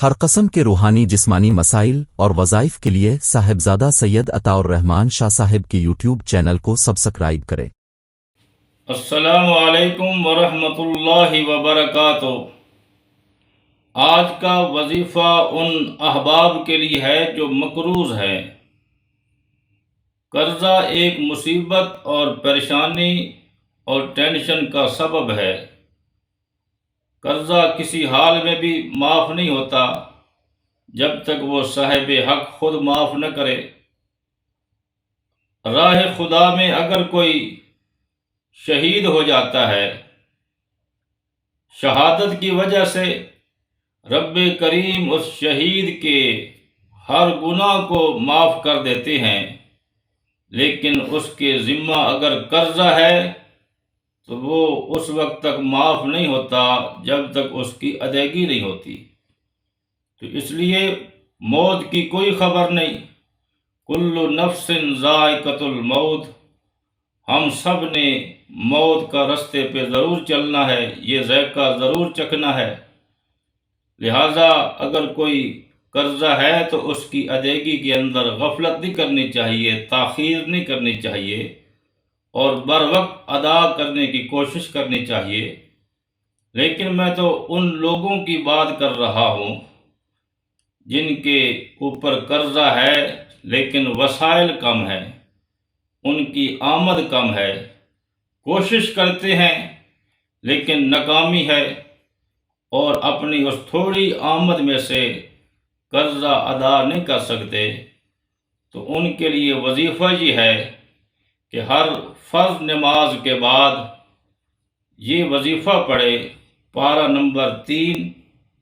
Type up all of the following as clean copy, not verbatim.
ہر قسم کے روحانی جسمانی مسائل اور وظائف کے لیے صاحبزادہ سید عطا الرحمن شاہ صاحب کی یوٹیوب چینل کو سبسکرائب کریں۔ السلام علیکم ورحمۃ اللہ وبرکاتہ۔ آج کا وظیفہ ان احباب کے لیے ہے جو مقروض ہے۔ قرضہ ایک مصیبت اور پریشانی اور ٹینشن کا سبب ہے۔ قرضہ کسی حال میں بھی معاف نہیں ہوتا جب تک وہ صاحب حق خود معاف نہ کرے۔ راہ خدا میں اگر کوئی شہید ہو جاتا ہے، شہادت کی وجہ سے رب کریم اس شہید کے ہر گناہ کو معاف کر دیتے ہیں، لیکن اس کے ذمہ اگر قرضہ ہے تو وہ اس وقت تک معاف نہیں ہوتا جب تک اس کی ادائیگی نہیں ہوتی۔ تو اس لیے موت کی کوئی خبر نہیں۔ کل نفس ذائقۃ الموت، ہم سب نے موت کا رستے پہ ضرور چلنا ہے، یہ ذائقہ ضرور چکھنا ہے۔ لہٰذا اگر کوئی قرضہ ہے تو اس کی ادائیگی کے اندر غفلت نہیں کرنی چاہیے، تاخیر نہیں کرنی چاہیے، اور بر وقت ادا کرنے کی کوشش کرنی چاہیے۔ لیکن میں تو ان لوگوں کی بات کر رہا ہوں جن کے اوپر قرضہ ہے لیکن وسائل کم ہے، ان کی آمد کم ہے، کوشش کرتے ہیں لیکن ناکامی ہے، اور اپنی اس تھوڑی آمد میں سے قرضہ ادا نہیں کر سکتے۔ تو ان کے لیے وظیفہ یہ ہے کہ ہر فرض نماز کے بعد یہ وظیفہ پڑھے، پارہ نمبر 3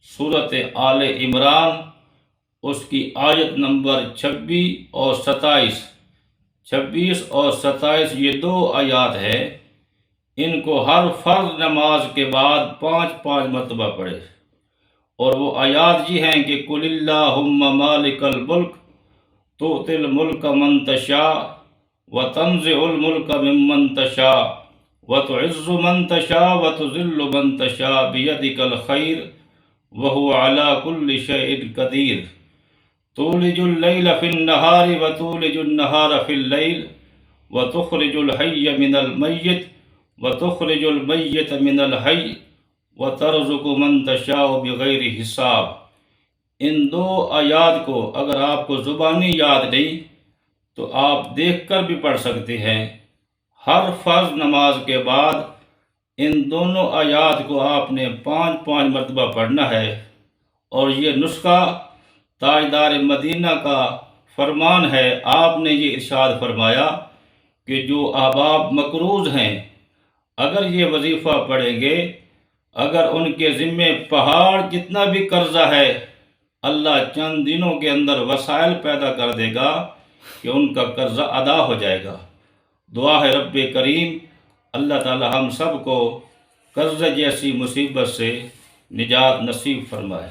سورۃ آل عمران، اس کی آیت نمبر 26 اور 27۔ 26 اور 27 یہ 2 آیات ہے، ان کو ہر فرض نماز کے بعد 5 مرتبہ پڑھے، اور وہ آیات یہ ہیں کہ قل اللہم مالک الملک تؤتی الملک من تشاء وتنزع الملک ممن تشاء وتعز من تشاء وتذل من تشاء بیدک الخیر وهو على كل شيء قدیر تولج اللیل فی النہار وتولج النہار فی اللیل وتخرج الحی من المیت وتخرج المیت من الحی وترزق من تشاء بغیر حساب۔ ان 2 آیات کو اگر آپ کو زبانی یاد نہیں تو آپ دیکھ کر بھی پڑھ سکتے ہیں۔ ہر فرض نماز کے بعد ان دونوں آیات کو آپ نے 5 مرتبہ پڑھنا ہے، اور یہ نسخہ تاجدار مدینہ کا فرمان ہے۔ آپ نے یہ ارشاد فرمایا کہ جو احباب مقروض ہیں اگر یہ وظیفہ پڑھیں گے، اگر ان کے ذمے پہاڑ جتنا بھی قرضہ ہے، اللہ چند دنوں کے اندر وسائل پیدا کر دے گا کہ ان کا قرضہ ادا ہو جائے گا۔ دعا ہے رب کریم اللہ تعالی ہم سب کو قرض جیسی مصیبت سے نجات نصیب فرمائے۔